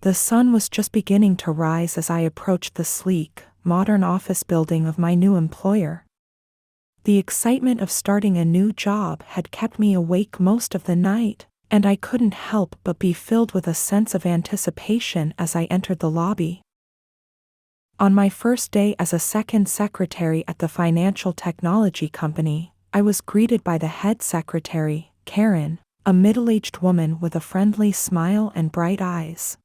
The sun was just beginning to rise as I approached the sleek, modern office building of my new employer. The excitement of starting a new job had kept me awake most of the night, and I couldn't help but be filled with a sense of anticipation as I entered the lobby. On my first day as a second secretary at the financial technology company, I was greeted by the head secretary, Karen, a middle-aged woman with a friendly smile and bright eyes.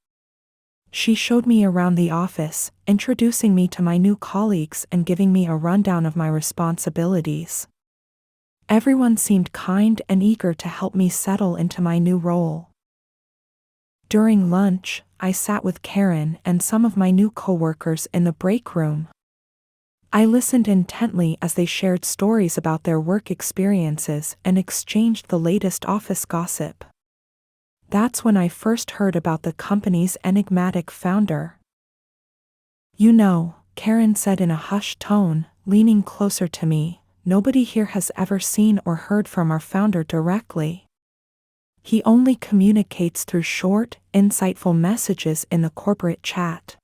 She showed me around the office, introducing me to my new colleagues and giving me a rundown of my responsibilities. Everyone seemed kind and eager to help me settle into my new role. During lunch, I sat with Karen and some of my new coworkers in the break room. I listened intently as they shared stories about their work experiences and exchanged the latest office gossip. That's when I first heard about the company's enigmatic founder. "You know," Karen said in a hushed tone, leaning closer to me, "nobody here has ever seen or heard from our founder directly. He only communicates through short, insightful messages in the corporate chat."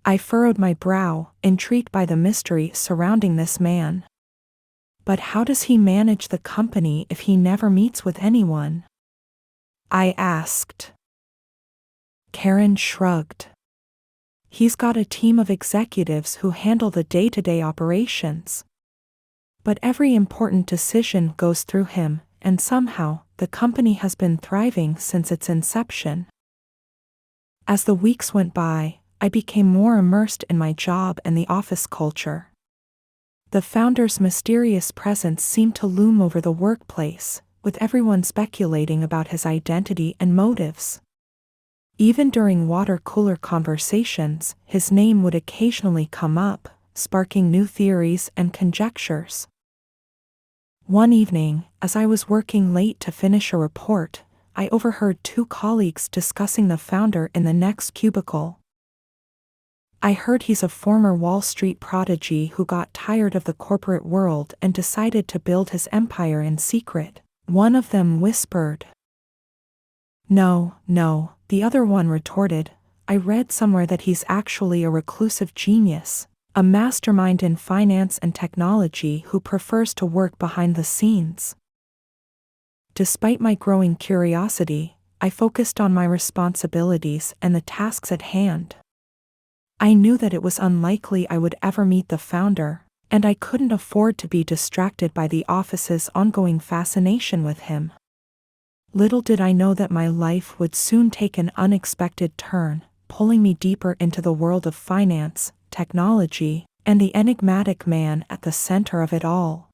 I furrowed my brow, intrigued by the mystery surrounding this man. But how does he manage the company if he never meets with anyone? I asked. Karen shrugged. "He's got a team of executives who handle the day-to-day operations. But every important decision goes through him, and somehow, the company has been thriving since its inception." As the weeks went by, I became more immersed in my job and the office culture. The founder's mysterious presence seemed to loom over the workplace, with everyone speculating about his identity and motives. Even during water-cooler conversations, his name would occasionally come up, sparking new theories and conjectures. One evening, as I was working late to finish a report, I overheard two colleagues discussing the founder in the next cubicle. "I heard he's a former Wall Street prodigy who got tired of the corporate world and decided to build his empire in secret," one of them whispered. No, the other one retorted, "I read somewhere that he's actually a reclusive genius, a mastermind in finance and technology who prefers to work behind the scenes." Despite my growing curiosity, I focused on my responsibilities and the tasks at hand. I knew that it was unlikely I would ever meet the founder, and I couldn't afford to be distracted by the office's ongoing fascination with him. Little did I know that my life would soon take an unexpected turn, pulling me deeper into the world of finance, technology, and the enigmatic man at the center of it all.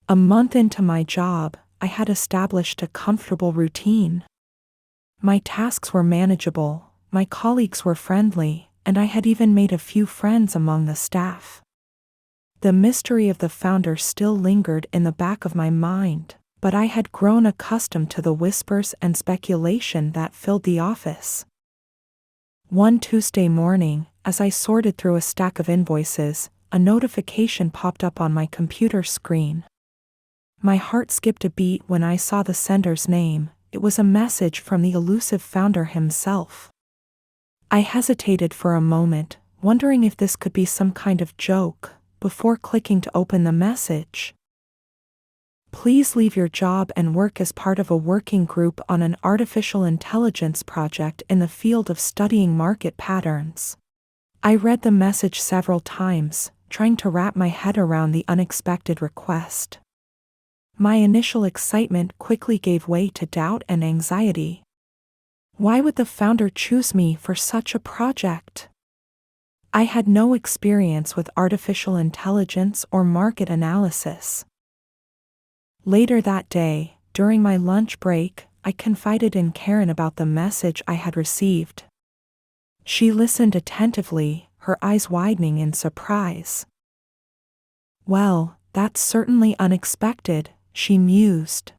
A month into my job, I had established a comfortable routine. My tasks were manageable, my colleagues were friendly, and I had even made a few friends among the staff. The mystery of the founder still lingered in the back of my mind, but I had grown accustomed to the whispers and speculation that filled the office. One Tuesday morning, as I sorted through a stack of invoices, a notification popped up on my computer screen. My heart skipped a beat when I saw the sender's name. It was a message from the elusive founder himself. I hesitated for a moment, wondering if this could be some kind of joke, before clicking to open the message. "Please leave your job and work as part of a working group on an artificial intelligence project in the field of studying market patterns." I read the message several times, trying to wrap my head around the unexpected request. My initial excitement quickly gave way to doubt and anxiety. Why would the founder choose me for such a project? I had no experience with artificial intelligence or market analysis. Later that day, during my lunch break, I confided in Karen about the message I had received. She listened attentively, her eyes widening in surprise. "Well, that's certainly unexpected," she mused.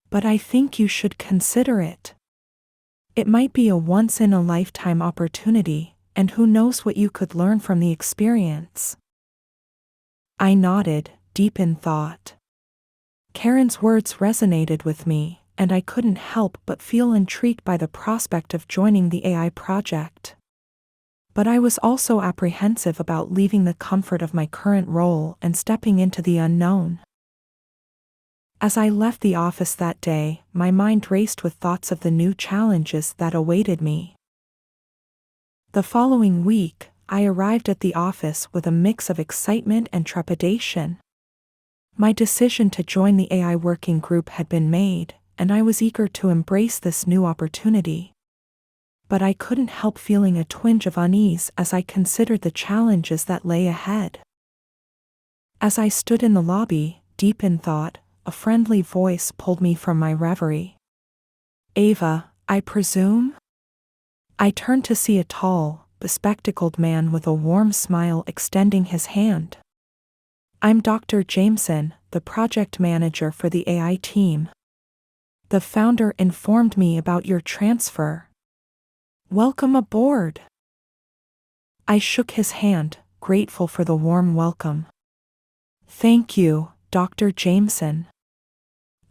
"But I think you should consider it. It might be a once-in-a-lifetime opportunity, and who knows what you could learn from the experience." I nodded, deep in thought. Karen's words resonated with me, and I couldn't help but feel intrigued by the prospect of joining the AI project. But I was also apprehensive about leaving the comfort of my current role and stepping into the unknown. As I left the office that day, my mind raced with thoughts of the new challenges that awaited me. The following week, I arrived at the office with a mix of excitement and trepidation. My decision to join the AI working group had been made, and I was eager to embrace this new opportunity. But I couldn't help feeling a twinge of unease as I considered the challenges that lay ahead. As I stood in the lobby, deep in thought, a friendly voice pulled me from my reverie. "Ava, I presume?" I turned to see a tall, bespectacled man with a warm smile extending his hand. "I'm Dr. Jameson, the project manager for the AI team. The founder informed me about your transfer. Welcome aboard." I shook his hand, grateful for the warm welcome. "Thank you, Dr. Jameson.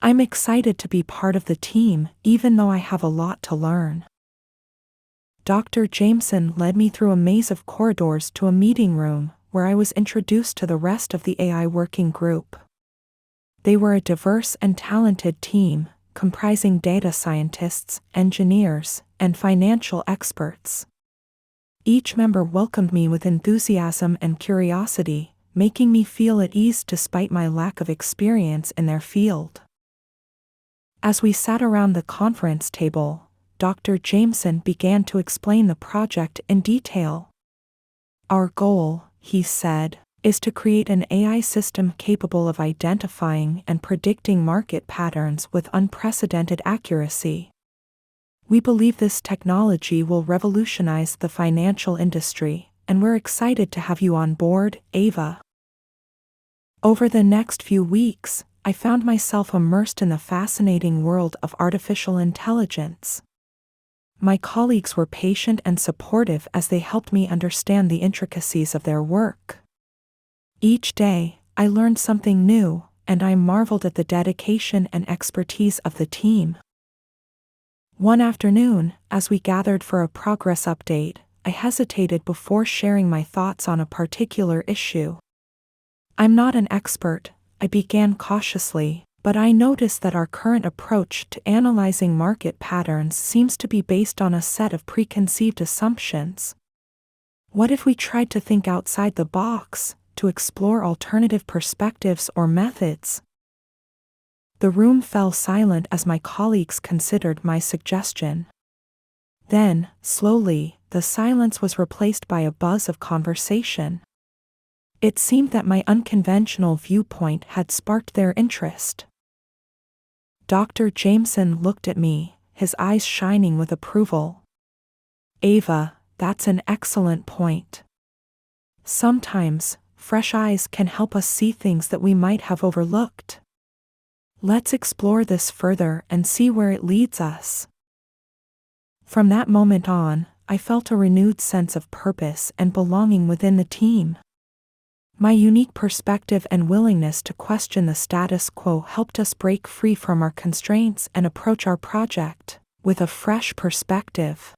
I'm excited to be part of the team, even though I have a lot to learn." Dr. Jameson led me through a maze of corridors to a meeting room, where I was introduced to the rest of the AI working group. They were a diverse and talented team, comprising data scientists, engineers, and financial experts. Each member welcomed me with enthusiasm and curiosity, making me feel at ease despite my lack of experience in their field. As we sat around the conference table, Dr. Jameson began to explain the project in detail. "Our goal," he said, "is to create an AI system capable of identifying and predicting market patterns with unprecedented accuracy. We believe this technology will revolutionize the financial industry, and we're excited to have you on board, Ava." Over the next few weeks, I found myself immersed in the fascinating world of artificial intelligence. My colleagues were patient and supportive as they helped me understand the intricacies of their work. Each day, I learned something new, and I marveled at the dedication and expertise of the team. One afternoon, as we gathered for a progress update, I hesitated before sharing my thoughts on a particular issue. "I'm not an expert," I began cautiously, "but I noticed that our current approach to analyzing market patterns seems to be based on a set of preconceived assumptions. What if we tried to think outside the box, to explore alternative perspectives or methods?" The room fell silent as my colleagues considered my suggestion. Then, slowly, the silence was replaced by a buzz of conversation. It seemed that my unconventional viewpoint had sparked their interest. Dr. Jameson looked at me, his eyes shining with approval. "Ava, that's an excellent point. Sometimes, fresh eyes can help us see things that we might have overlooked. Let's explore this further and see where it leads us." From that moment on, I felt a renewed sense of purpose and belonging within the team. My unique perspective and willingness to question the status quo helped us break free from our constraints and approach our project with a fresh perspective.